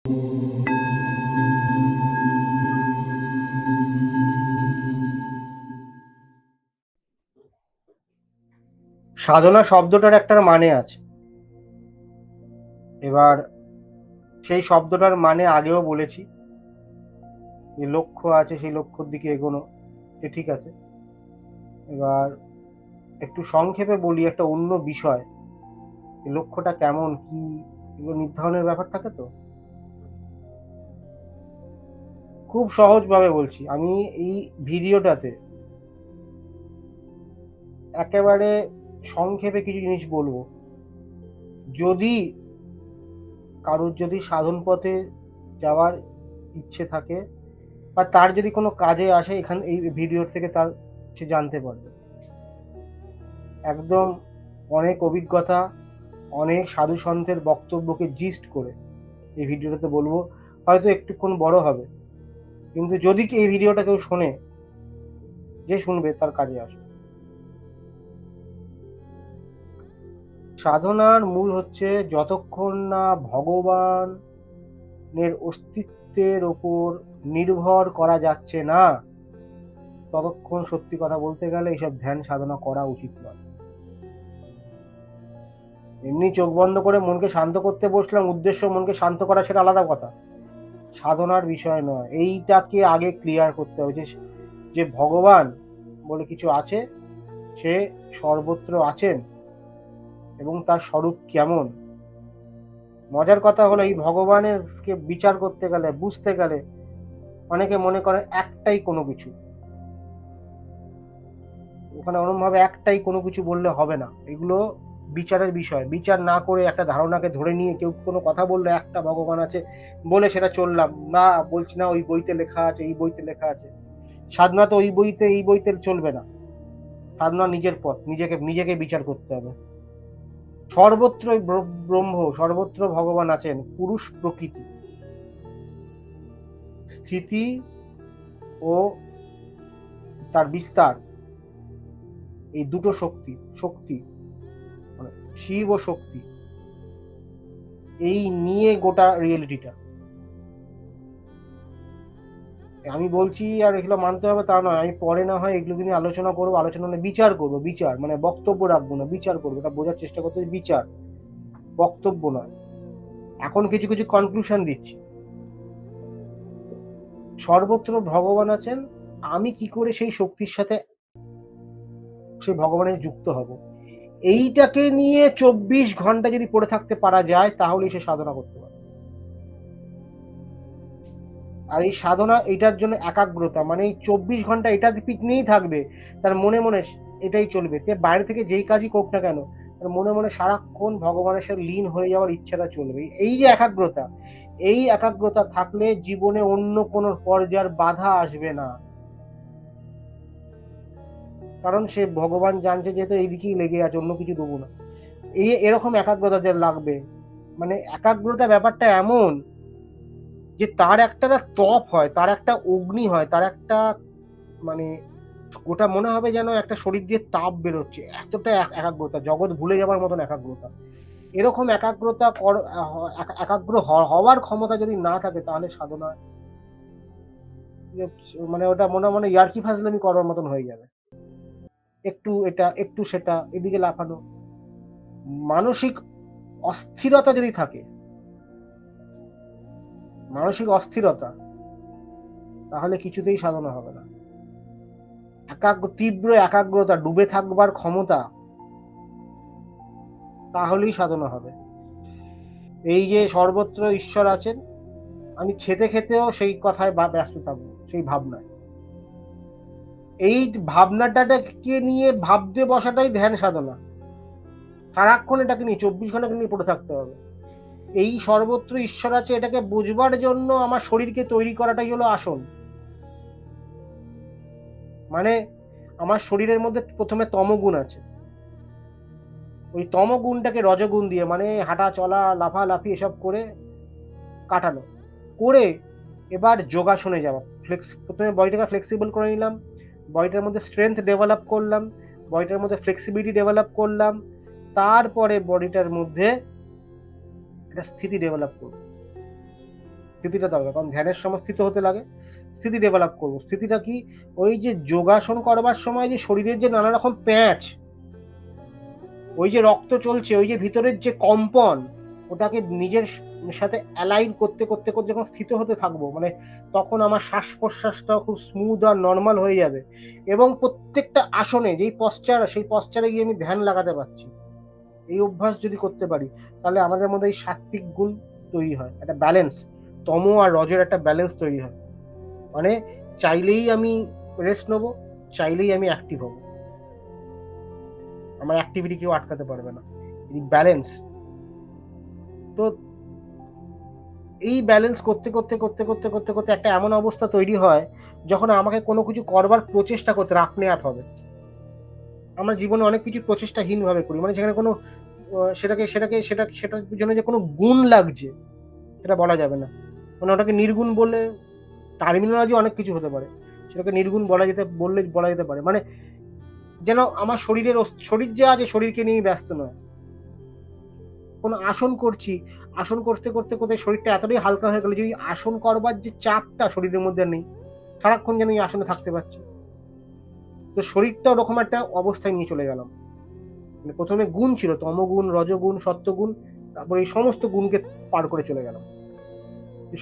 সাধনা শব্দটার একটা মানে আছে। এবার সেই শব্দটার মানে আগেও বলেছি, যে লক্ষ্য আছে, সেই লক্ষ্যর দিকে এগোনো, ঠিক আছে। এবার একটু সংক্ষেপে বলি একটা অন্য বিষয়, লক্ষ্যটা কেমন কি এগুলো নির্ধারণের ব্যাপার থাকে তো। খুব সহজভাবে বলছি, আমি এই ভিডিওটাতে একেবারে সংক্ষেপে কিছু জিনিস বলবো। যদি কারোর যদি সাধন পথে যাওয়ার ইচ্ছে থাকে বা তার যদি কোনো কাজে আসে, এই ভিডিওর থেকে তার সে জানতে পারবে। একদম অনেক অভিজ্ঞতা, অনেক সাধু সন্তের বক্তব্যকে জিস্ট করে এই ভিডিওটাতে বলবো। হয়তো একটুক্ষণ বড় হবে, কিন্তু যদি এই ভিডিওটা কেউ শোনে, যে শুনবে তার কাজে আসবে। সাধনার মূল হচ্ছে যতক্ষণ না ভগবানের অস্তিত্বের ওপর নির্ভর করা যাচ্ছে না, ততক্ষণ সত্যি কথা বলতে গেলে এইসব ধ্যান সাধনা করা উচিত নয়। এমনি চোখ বন্ধ করে মনকে শান্ত করতে বসলাম, উদ্দেশ্য মনকে শান্ত করা, সেটা আলাদা কথা, সাধনার বিষয় নয়। এইটাকে আগে ক্লিয়ার করতে হবে যে ভগবান বলে কিছু আছে, সে সর্বত্র আছেন এবং তার স্বরূপ কেমন। মজার কথা হলো, এই ভগবানের কে বিচার করতে গেলে, বুঝতে গেলে অনেকে মনে করে একটাই কোনো কিছু, ওখানে ওরম ভাবে একটাই কোনো কিছু বললে হবে না। এগুলো বিচারের বিষয়। বিচার না করে একটা ধারণাকে ধরে নিয়ে কেউ কোনো কথা বললো একটা ভগবান আছে বলে সেটা চললাম, না বলছি না ওই বইতে লেখা আছে, এই বইতে লেখা আছে। সাধনা তো ওই বইতে এই বইতে চলবে না। সাধনা নিজের পথ, নিজেকে নিজেকে বিচার করতে হবে। সর্বত্রই ব্রহ্ম, সর্বত্র ভগবান আছেন। পুরুষ প্রকৃতি, স্থিতি ও তার বিস্তার, এই দুটো শক্তি, শক্তি মানে শিব ও শক্তি, এই নিয়ে গোটা রিয়েলিটিটা। আমি বলছি আর এগুলো মানতে হবে তা নয়, আমি পরে না হয় এগুলো নিয়ে আলোচনা করবো, আলোচনা মানে বিচার করবো, বিচার মানে বক্তব্য রাখবো না, বিচার করবো, এটা বোঝার চেষ্টা করতে, বিচার, বক্তব্য নয়। এখন কিছু কিছু কনক্লুশন দিচ্ছি। সর্বত্র ভগবান আছেন, আমি কি করে সেই শক্তির সাথে সেই ভগবানের যুক্ত হব, এইটাকে নিয়ে 24 ঘন্টা যদি পড়ে থাকতে পারা যায়, তাহলে সে সাধনা করতে পারে। আর এই সাধনা, এটার জন্য একাগ্রতা, মানে এই 24 ঘন্টা এটা পিক নিয়েই থাকবে, তার মনে মনে এটাই চলবে। সে বাইরে থেকে যেই কাজই করুক না কেন, তার মনে মনে সারাক্ষণ ভগবানের সাথে লীন হয়ে যাওয়ার ইচ্ছাটা চলবে। এই যে একাগ্রতা, এই একাগ্রতা থাকলে জীবনে অন্য কোনো পর্যায়ের বাধা আসবে না। কারণ সে ভগবান জানছে যেহেতু এইদিকেই লেগে আছে, অন্য কিছু দেবো না। এরকম একাগ্রতা যে লাগবে, মানে একাগ্রতা ব্যাপারটা এমন যে তার একটা তপ হয়, তার একটা অগ্নি হয়, তার একটা মানে ওটা মনে হবে যেন একটা শরীর দিয়ে তাপ বেরোচ্ছে, এতটা একাগ্রতা, জগৎ ভুলে যাবার মতন একাগ্রতা। এরকম একাগ্রতা একাগ্র হওয়ার ক্ষমতা যদি না থাকে, তাহলে সাধনা মানে ওটা মনে মনে ইয়ার্কি ফাজলামি করার মতন হয়ে যাবে। একটু এটা একটু সেটা, এদিকে লাফানো। মানসিক অস্থিরতা যদি থাকে, মানসিক অস্থিরতা, তাহলে কিছুতেই সাধনা হবে না। তীব্র একাগ্রতা, ডুবে থাকবার ক্ষমতা, তাহলেই সাধনা হবে। এই যে সর্বত্র ঈশ্বর আছেন, আমি খেতে খেতেও সেই কথায় ব্যস্ত থাকবো, সেই ভাবনায়। এই ভাবনাটাকে নিয়ে ভাবতে বসাটাই ধ্যান সাধনা। সারাক্ষণ এটাকে নিয়ে 24 ঘন্টা নিয়ে পড়ে থাকতে হবে। এই সর্বত্র ঈশ্বর আছে এটাকে বুঝবার জন্য আমার শরীরকে তৈরি করাটাই হলো আসন। মানে আমার শরীরের মধ্যে প্রথমে তমগুণ আছে, ওই তমগুণটাকে রজগুণ দিয়ে, মানে হাঁটা চলা লাফালাফি এসব করে কাটানো, করে এবার যোগাসনে যাওয়া। প্রথমে বডিটাকে ফ্লেক্সিবল করে নিলাম, বডিটার মধ্যে স্ট্রেংথ ডেভেলপ করলাম, বডিটার মধ্যে ফ্লেক্সিবিলিটি ডেভেলপ করলাম, তারপরে বডিটার মধ্যে একটা স্থিতি ডেভেলপ করব। স্থিতিটা দরকার, কারণ ধ্যানের সময় স্থিত হতে লাগে, স্থিতি ডেভেলপ করবো। স্থিতিটা কি, ওই যে যোগাসন করবার সময় যে শরীরের যে নানা রকম প্যাঁচ, ওই যে রক্ত চলছে, ওই যে ভিতরের যে কম্পন, ওটাকে নিজের সাথে অ্যালাইন করতে করতে করতে যখন স্থিত হতে থাকবো, মানে তখন আমার শ্বাস প্রশ্বাসটা খুব স্মুথ আর নর্মাল হয়ে যাবে, এবং প্রত্যেকটা আসনে যেই পশ্চার, সেই পশ্চারে গিয়ে আমি ধ্যান লাগাতে পারছি। এই অভ্যাস যদি করতে পারি, তাহলে আমাদের মধ্যে এই সাত্বিক গুণ তৈরি হয়, একটা ব্যালেন্স, তম আর রজের একটা ব্যালেন্স তৈরি হয়। মানে চাইলেই আমি রেস্ট নেবো, চাইলেই আমি অ্যাক্টিভ হব, আমার অ্যাক্টিভিটি কেউ আটকাতে পারবে না, এই ব্যালেন্স। তো এই ব্যালেন্স করতে করতে করতে করতে করতে করতে একটা এমন অবস্থা তৈরি হয় যখন আমাকে কোনো কিছু করবার প্রচেষ্টা করতে আপনি আপ হবে। আমরা জীবনে অনেক কিছু প্রচেষ্টাহীন ভাবে করি, মানে সেখানে কোনো সেটার জন্য যে কোনো গুণ লাগছে সেটা বলা যাবে না, মানে ওটাকে নির্গুণ বলে টার্মিনোলজি অনেক কিছু হতে পারে, সেটাকে নির্গুণ বলা যেতে পারে। মানে যেন আমার শরীর যে আছে, শরীরকে নিয়ে ব্যস্ত নয়। কোনো আসন করছি, আসন করতে করতে করতে শরীরটা এতটাই হালকা হয়ে গেল যে ওই আসন করবার যে চাপটা শরীরের মধ্যে নেই, সারাক্ষণ যেন এই আসনে থাকতে পারছি। তো শরীরটা ওরকম একটা অবস্থায় নিয়ে চলে গেলাম। মানে প্রথমে গুণ ছিল, তমগুণ, রজগুণ, সত্যগুণ, তারপর এই সমস্ত গুণকে পার করে চলে গেলাম,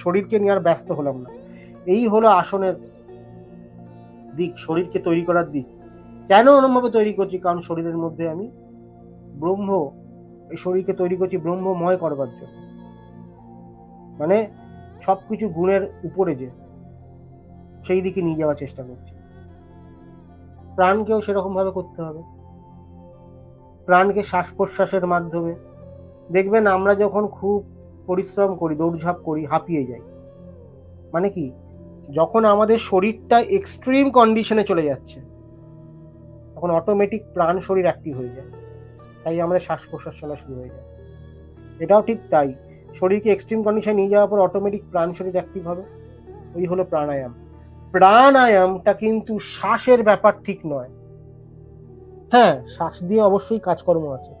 শরীরকে নিয়ে আর ব্যস্ত হলাম না। এই হলো আসনের দিক, শরীরকে তৈরি করার দিক। কেন ওরম ভাবে তৈরি করছি, কারণ শরীরের মধ্যে আমি ব্রহ্ম, এই শরীরকে তৈরি করছি ব্রহ্মময় করবার জন্য, মানে সবকিছু গুণের উপরে যে, সেই দিকে নিয়ে যাওয়ার চেষ্টা করছি। প্রাণকেও সেরকম ভাবে করতে হবে, প্রাণকে শ্বাস প্রশ্বাসের মাধ্যমে। দেখবেন আমরা যখন খুব পরিশ্রম করি, দৌড়ঝাঁপ করি, হাঁপিয়ে যাই, মানে কি, যখন আমাদের শরীরটা এক্সট্রিম কন্ডিশনে চলে যাচ্ছে, তখন অটোমেটিক প্রাণ শরীর অ্যাক্টিভ হয়ে যায়, তাই আমাদের শ্বাস প্রশ্বাস চলা শুরু হয়ে যায়। এটাও ঠিক তাই, শরীরকে এক্সট্রিম কন্ডিশনে নিয়ে যাওয়ার পর অটোমেটিক প্রাণ শরীর অ্যাক্টিভ হবে। ওই হলো প্রাণায়াম। প্রাণায়ামটা কিন্তু শ্বাসের ব্যাপার ঠিক নয়। হ্যাঁ, শ্বাস দিয়ে অবশ্যই কাজকর্ম আছে,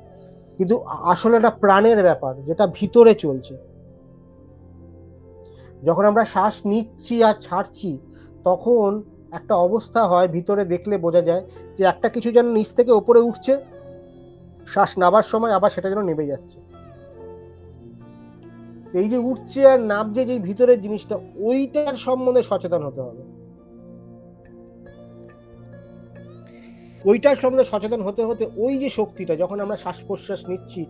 কিন্তু আসলে এটা প্রাণের ব্যাপার, যেটা ভিতরে চলছে। যখন আমরা শ্বাস নিচ্ছি আর ছাড়ছি, তখন একটা অবস্থা হয় ভিতরে, দেখলে বোঝা যায় যে একটা কিছু যেন নিচ থেকে ওপরে উঠছে, শ্বাস নাবার সময় আবার সেটা যেন নেমে যাচ্ছে। এই যে উঠছে আর নামছে যে ভিতরের জিনিসটা, ওইটার সম্বন্ধে সচেতন হতে হবে। ওইটার সম্বন্ধে সচেতন হতে হতে ওই যে শক্তিটা, যখন আমরা শ্বাস প্রশ্বাস নিচ্ছি,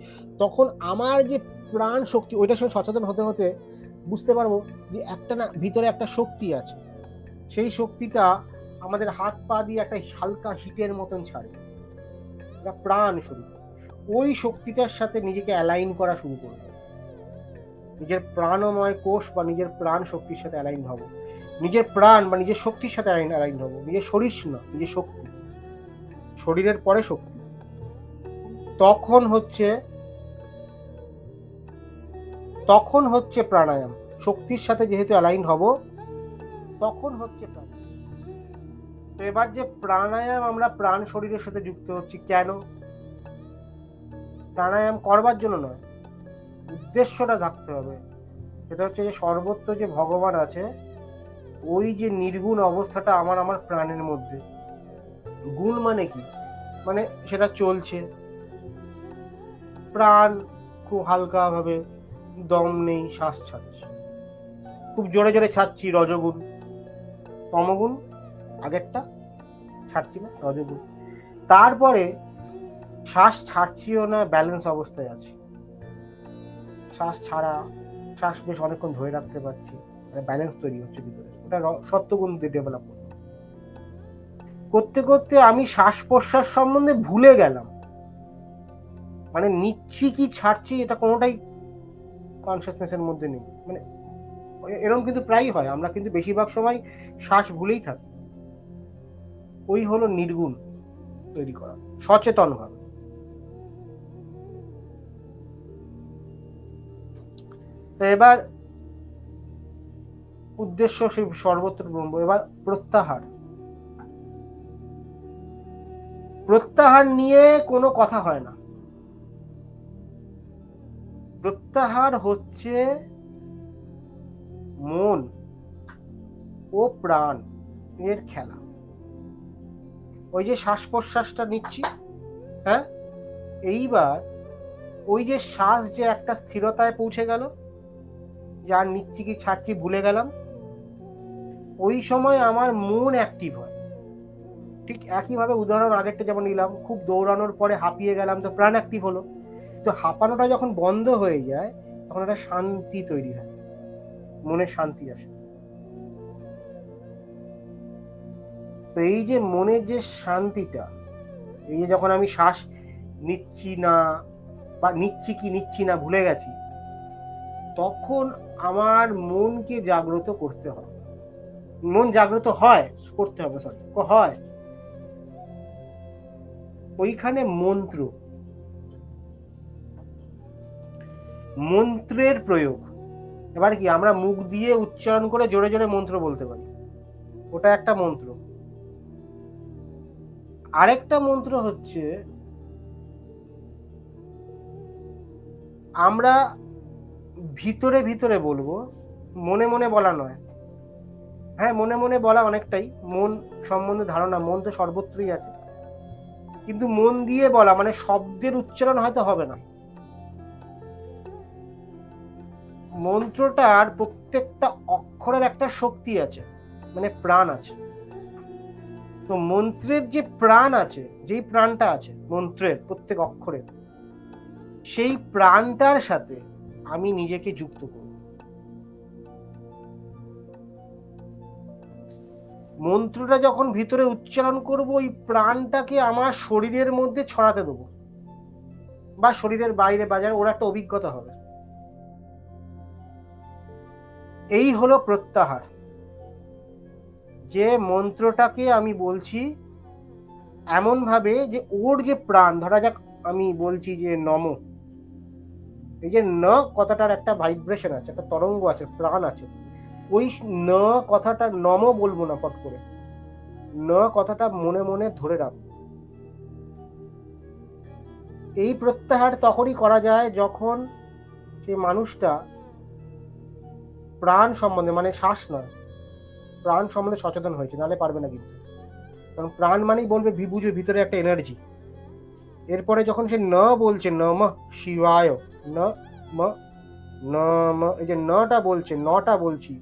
তখন আমার যে প্রাণ শক্তি, ওইটার সঙ্গে সচেতন হতে হতে বুঝতে পারবো যে একটা না, ভিতরে একটা শক্তি আছে, সেই শক্তিটা আমাদের হাত পা দিয়ে একটা হালকা হিটের মতন ছাড়ে, এটা প্রাণ শরীর। ওই শক্তিটার সাথে নিজেকে অ্যালাইন করা শুরু করবো, নিজের প্রাণময় কোষ বা নিজের প্রাণ শক্তির সাথে অ্যালাইন হব, নিজের প্রাণ বা নিজের শক্তির সাথে অ্যালাইন হব, নিজের শরীর না, নিজের শক্তি, শরীরের পরে শক্তি। তখন হচ্ছে প্রাণায়াম, শক্তির সাথে যেহেতু অ্যালাইন হব, তখন হচ্ছে প্রাণায়াম। তো এবার যে প্রাণায়াম, আমরা প্রাণ শরীরের সাথে যুক্ত হচ্ছি কেন? প্রাণায়াম করবার জন্য নয়, উদ্দেশ্যটা থাকতে হবে। সেটা হচ্ছে যে সর্বত্র যে ভগবান আছে, ওই যে নির্গুণ অবস্থাটা আমার প্রাণের মধ্যে। গুণ মানে কি, মানে সেটা চলছে, প্রাণ খুব হালকা ভাবে, দম নেই, শ্বাস ছাড়ছি, খুব জোরে জোরে ছাড়ছি, রজগুণ। তমগুণ আগেরটা, ছাড়ছি না, রজগুণ। তারপরে শ্বাস ছাড়ছিও না, ব্যালেন্স অবস্থায় আছি, শ্বাস ছাড়া, শ্বাস বেশ অনেকক্ষণ ধরে রাখতে পারছি, মানে ব্যালেন্স তৈরি হচ্ছে ভিতরে, ওটা সত্যগুণ দিয়ে ডেভেলপ করতে করতে আমি শ্বাস প্রশ্বাস সম্বন্ধে ভুলে গেলাম, মানে নিচ্ছি কি ছাড়ছি এটা কোনোটাই কনসিয়াসনেসের মধ্যে নেই। মানে এরকম কিন্তু প্রায়ই হয়, আমরা কিন্তু বেশিরভাগ সময় শ্বাস ভুলেই থাকি। ওই হলো নির্গুণ তৈরি করা, সচেতন ভাবে। তো এবার উদ্দেশ্য সেই সর্বত্র ব্রহ্ম। এবার প্রত্যাহার, প্রত্যাহার নিয়ে কোনো কথা হয় না। প্রত্যাহার হচ্ছে মন ও প্রাণ এর খেলা। ওই যে শ্বাস প্রশ্বাসটা নিচ্ছি, হ্যাঁ, এইবার ওই যে শ্বাস যে একটা স্থিরতায় পৌঁছে গেল, যার নিচ্ছি কি ছাড়ছি ভুলে গেলাম, ওই সময় আমার মন অ্যাক্টিভ হয়। ঠিক একইভাবে উদাহরণ আগেরটা যেমন নিলাম, খুব দৌড়ানোর পরে হাঁপিয়ে গেলাম, তো প্রাণ অ্যাক্টিভ হলো। তো হাঁপানোটা যখন বন্ধ হয়ে যায় তখন একটা শান্তি তৈরি হয়, মনের শান্তি আসে। তো এই যে মনের যে শান্তিটা, এই যে যখন আমি শ্বাস নিচ্ছি না বা নিচ্ছি কি নিচ্ছি না ভুলে গেছি, তখন আমার মনকে জাগ্রত করতে হবে। মন জাগ্রত হয়, করতে হবে, সরি, হয়। ওইখানে মন্ত্রের প্রয়োগ। এবার কি আমরা মুখ দিয়ে উচ্চারণ করে জোরে জোরে মন্ত্র বলতে পারি, ওটা একটা মন্ত্র। আরেকটা মন্ত্র হচ্ছে আমরা ভিতরে ভিতরে বলবো, মনে মনে বলা নয়। হ্যাঁ, মনে মনে বলা অনেকটাই, মন সম্বন্ধে ধারণা, মন তো সর্বত্রই আছে, কিন্তু মন দিয়ে বলা মানে শব্দের উচ্চারণ হয়তো হবে না। মন্ত্রটার প্রত্যেকটা অক্ষরের একটা শক্তি আছে, মানে প্রাণ আছে। তো মন্ত্রের যে প্রাণ আছে, যেই প্রাণটা আছে মন্ত্রের প্রত্যেক অক্ষরে, সেই প্রাণটার সাথে আমি নিজেকে যুক্ত করব। মন্ত্রটা যখন ভিতরে উচ্চারণ করব, ওই প্রাণটাকে আমার শরীরের মধ্যে ছড়াতে দেবো, বা শরীরের বাইরে বাজারে, ওর একটা অভিজ্ঞতা হবে। এই হলো প্রত্যাহার। যে মন্ত্রটাকে আমি বলছি এমন ভাবে যে ওর যে প্রাণ, ধরা যাক আমি বলছি যে নম, এই যে ন কথাটার একটা ভাইব্রেশন আছে, একটা তরঙ্গ আছে, প্রাণ আছে। ওই ন কথাটা, নম বলবো না পট করে, ন কথাটা মনে মনে ধরে রাখবো। এই প্রত্যাহার তখনই করা যায় যখন সে মানুষটা প্রাণ সম্বন্ধে, মানে শ্বাস নয়, প্রাণ সম্বন্ধে সচেতন হয়েছে, নাহলে পারবে না কিন্তু। কারণ প্রাণ মানেই বলবে বুঝে ভিতরে একটা এনার্জি। এরপরে যখন সে ন বলছে, নম শিবায়, ন ম নম, এই যে নটা বলছে, নটা বলছি,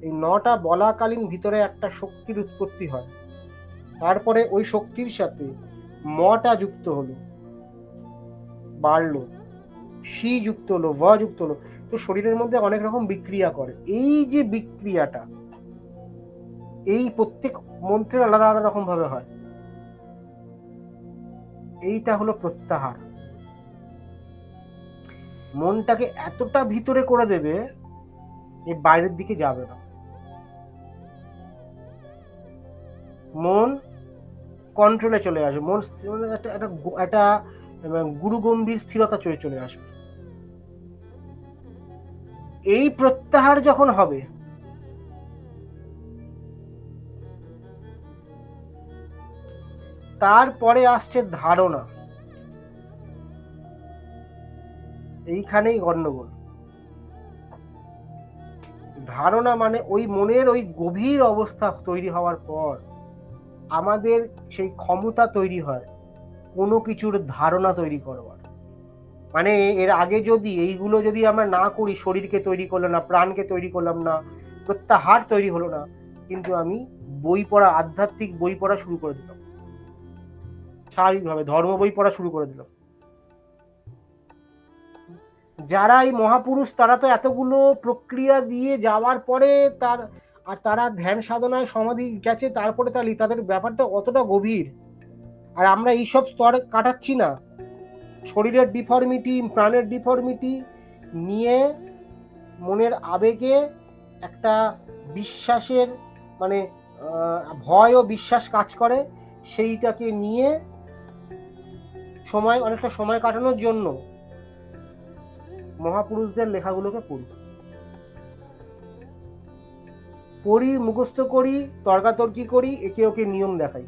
এই নটা বলাকালীন ভিতরে একটা শক্তির উৎপত্তি হয়। তারপরে ওই শক্তির সাথে মটা যুক্ত হলো, বাড়লো, শি যুক্ত হলো, ভ যুক্ত হলো, তো শরীরের মধ্যে অনেক রকম বিক্রিয়া করে। এই যে বিক্রিয়াটা, এই প্রত্যেক মন্ত্রের আলাদা আলাদা রকম ভাবে হয়। এইটা হলো প্রত্যাহার। মনটাকে এতটা ভিতরে করে দেবে যে বাইরের দিকে যাবে না। মন কন্ট্রোলে চলে আসবে, মন একটা গুরু গম্ভীর স্থিরতা চলে আসবে। এই প্রত্যাহার যখন হবে, তারপরে আসছে ধারণা। এইখানেই গন্ডগোল। ধারণা মানে ওই মনের ওই গভীর অবস্থা তৈরি হওয়ার পর আমাদের সেই ক্ষমতা তৈরি হয় কোনো কিছুর ধারণা তৈরি করবার। মানে এর আগে যদি এইগুলো যদি আমরা না করি, শরীরকে তৈরি করলাম না, প্রাণকে তৈরি করলাম না, প্রত্যাহার তৈরি হলো না, কিন্তু আমি বই পড়া, আধ্যাত্মিক বই পড়া শুরু করে দিলাম, স্বাভাবিকভাবে ধর্ম বই পড়া শুরু করে দিলাম। যারা এই মহাপুরুষ, তারা তো এতগুলো প্রক্রিয়া দিয়ে যাওয়ার পরে তারা ধ্যান সাধনায় সমাধি গেছে, তারপরে তাদের ব্যাপারটা অতটা গভীর। আর আমরা এইসব স্তর কাটাচ্ছি না, শরীরের ডিফর্মিটি, প্রাণের ডিফর্মিটি নিয়ে মনের আবেগে একটা বিশ্বাসের, মানে ভয় ও বিশ্বাস কাজ করে, সেইটাকে নিয়ে অনেকটা সময় কাটানোর জন্য মহাপুরুষদের লেখাগুলোকে পড়ি, মুখস্থ করি, তর্কাতর্কি করি, একে ওকে নিয়ম দেখাই।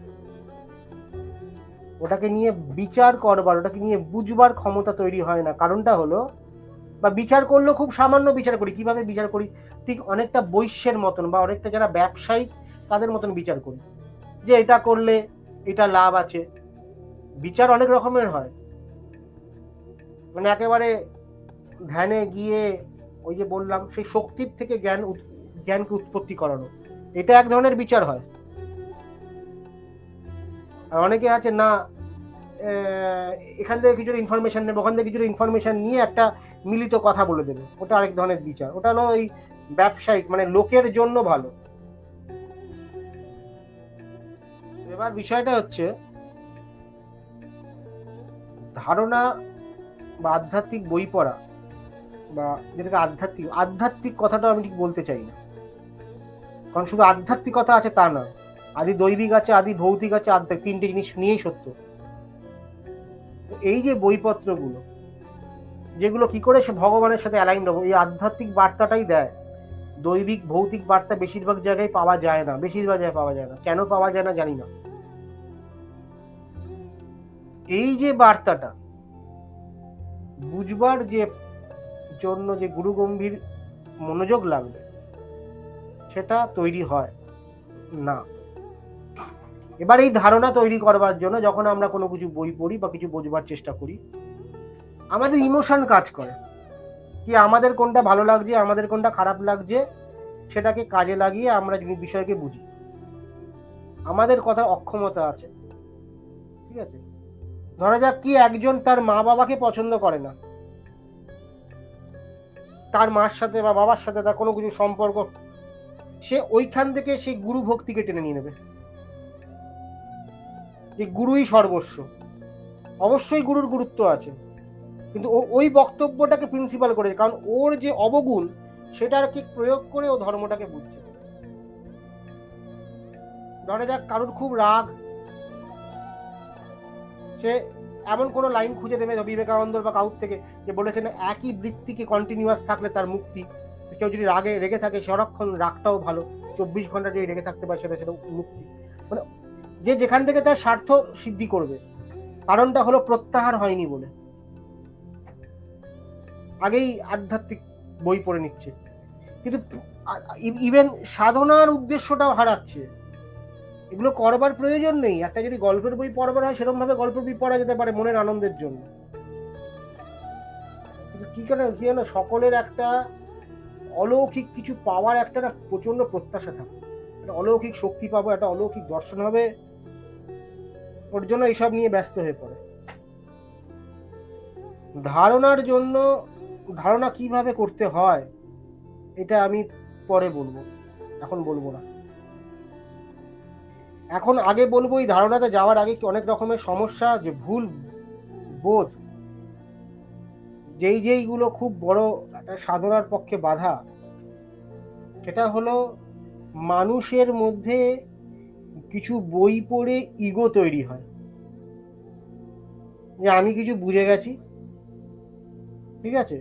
ওটাকে নিয়ে বিচার করবার, ওটাকে নিয়ে বুঝবার ক্ষমতা তৈরি হয় না। কারণটা হলো বা বিচার করলেও খুব সামান্য বিচার করি। কিভাবে বিচার করি? ঠিক অনেকটা বৈশ্যের মতন বা অনেকটা যারা ব্যবসায়িক তাদের মতন বিচার করি, যে এটা করলে এটা লাভ আছে। বিচার অনেক রকমের হয়, মানে একেবারে ধ্যানে গিয়ে ওই যে বললাম সেই শক্তির থেকে জ্ঞানকে উৎপত্তি করানো, এটা এক ধরনের বিচার হয়। আর অনেকে আছে না, এখান থেকে কিছুটা ইনফরমেশন নেবে, ওখান থেকে কিছুটা ইনফরমেশন নিয়ে একটা মিলিত কথা বলে দেবে, ওটা আরেক ধরনের বিচার। ওটা হলো এই ব্যবসায়িক, মানে লোকের জন্য ভালো। এবার বিষয়টা হচ্ছে ধারণা বা আধ্যাত্মিক বই পড়া, বা যেটাকে আধ্যাত্মিক কথাটা আমি ঠিক বলতে চাই না, কারণ শুধু আধ্যাত্মিকতা আছে তা না, আদি দৈবিক আছে, আদি ভৌতিক আছে, আধ্যাত্মিক, তিনটে জিনিস নিয়েই সত্য। এই যে বইপত্রগুলো, যেগুলো কি করে সে ভগবানের সাথে অ্যালাইন হবো, এই আধ্যাত্মিক বার্তাটাই দেয়। দৈবিক ভৌতিক বার্তা বেশিরভাগ জায়গায় পাওয়া যায় না, কেন পাওয়া যায় না জানি না। এই যে বার্তাটা বুঝবার যে জন্য যে গুরু গম্ভীর মনোযোগ লাগবে, সেটা তৈরি হয় না। এবার এই ধারণা তৈরি করবার জন্য যখন আমরা কোনো কিছু বই পড়ি বা কিছু বোঝবার চেষ্টা করি, আমাদের ইমোশন কাজ করে, কি আমাদের কোনটা ভালো লাগছে, আমাদের কোনটা খারাপ লাগছে, সেটাকে কাজে লাগিয়ে আমরা বিষয়কে বুঝি। আমাদের কথা অক্ষমতা আছে, ঠিক আছে? ধরা যাক কি একজন তার মা বাবাকে পছন্দ করে না, তার মার সাথে বা বাবার সাথে তার কোনো কিছু সম্পর্ক, সে ওইখান থেকে সেই গুরু ভক্তিকে টেনে নিয়ে নেবে, যে গুরুই সর্বস্ব। অবশ্যই গুরুর গুরুত্ব আছে, কিন্তু ওই বক্তব্যটাকে প্রিন্সিপাল করে, কারণ ওর যে অবগুণ সেটাকে প্রয়োগ করে ও ধর্মটাকে বুঝছে। ধরে যাক কারোর খুব রাগ, সে এমন কোনো লাইন খুঁজে দেবে বিবেকানন্দ বা কাউর থেকে, যে বলেছেন একই বৃত্তিকে কন্টিনিউয়াস থাকলে তার মুক্তি। কেউ যদি রেগে থাকে সারাক্ষণ, রাগটাও ভালো, 24 ঘন্টা যদি রেগে থাকতে পারে, সেটা মুক্তি। মানে যে যেখান থেকে তার স্বার্থ সিদ্ধি করবে, কারণটা হলো প্রত্যাহার হয়নি বলে আগেই আধ্যাত্মিক বই পড়ে নিচ্ছে, কিন্তু ইভেন সাধনার উদ্দেশ্যটাও হারাচ্ছে। এগুলো করবার প্রয়োজন নেই। একটা যদি গল্পের বই পড়বার হয়, সেরকম ভাবে গল্পের বই পড়া যেতে পারে মনের আনন্দের জন্য। কিন্তু কি জানো, সকলের একটা অলৌকিক কিছু পাওয়ার একটা না প্রচন্ড প্রত্যাশা থাকে, একটা অলৌকিক শক্তি পাবো, একটা অলৌকিক দর্শন হবে, ওর জন্য এইসব নিয়ে ব্যস্ত হয়ে পড়ে। ধারণার জন্য ধারণা কিভাবে করতে হয় এটা আমি পরে বলবো, এখন বলবো না। এখন আগে বলবো এই ধারণাতে যাওয়ার আগে অনেক রকমের সমস্যা, যে ভুল বোধ, যেইগুলো খুব বড় একটা সাধনার পক্ষে বাধা, সেটা হলো মানুষের মধ্যে কিছু বই পড়ে ইগো তৈরি হয়, যে আমি কিছু বুঝে গেছি, ঠিক আছে,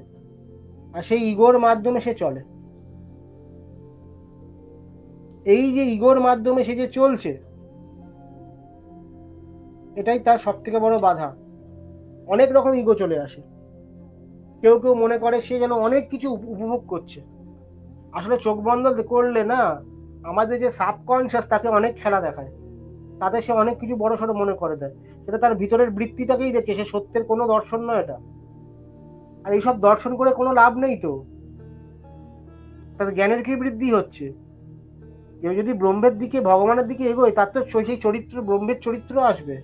আর সেই ইগোর মাধ্যমে সে চলে। এই যে ইগোর মাধ্যমে সে যে চলছে, এটাই তার সব থেকে বড় বাধা। অনেক রকম ইগো চলে আসে। কেউ কেউ মনে করে সে যেন অনেক কিছু উপভোগ করছে, আসলে চোখ বন্ধ করলে না, আমাদের যে সাবকনসিয়াস তাকে অনেক খেলা দেখায়, তাতে সে অনেক কিছু বড় সড়ো মনে করে দেয়। সেটা তার ভিতরের বৃত্তিটাকেই দেখে, সে সত্যের কোনো দর্শন নয় এটা। আর এইসব দর্শন করে কোনো লাভ নেই তো, তাতে জ্ঞানের কি বৃদ্ধি হচ্ছে? কেউ যদি ব্রহ্মের দিকে, ভগবানের দিকে এগোয়, তার তো সেই চরিত্র, ব্রহ্মের চরিত্র আসবে,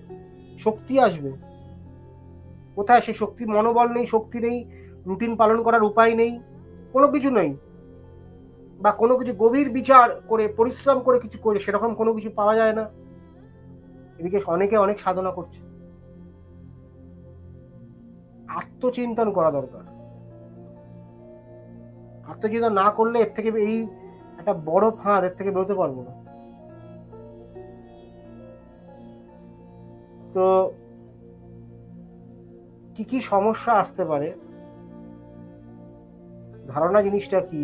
শক্তি আসবে। কোথায় সে শক্তির মনোবল নেই, শক্তি নেই, রুটিন পালন করার উপায় নেই, কোনো কিছু নেই, বা কোনো কিছু গভীর বিচার করে পরিশ্রম করে কিছু করে সেরকম কোনো কিছু পাওয়া যায় না। এদিকে অনেকে অনেক সাধনা করছে। আত্মচিন্তন করা দরকার। আত্মচিন্তন না করলে এর থেকে, এই একটা বড় ফাঁদ, এর থেকে বেরোতে পারবো না। তো কি কি সমস্যা আসতে পারে, ধারণা জিনিসটা কি,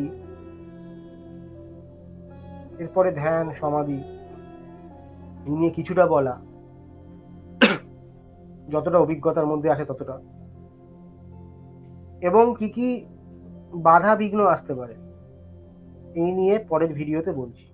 এরপরে ধ্যান সমাধি নিয়ে কিছুটা বলা, যতটা অভিজ্ঞতার মধ্যে আসে ততটা, এবং কি কি বাধা বিঘ্ন আসতে পারে, এই নিয়ে পরের ভিডিওতে বলছি।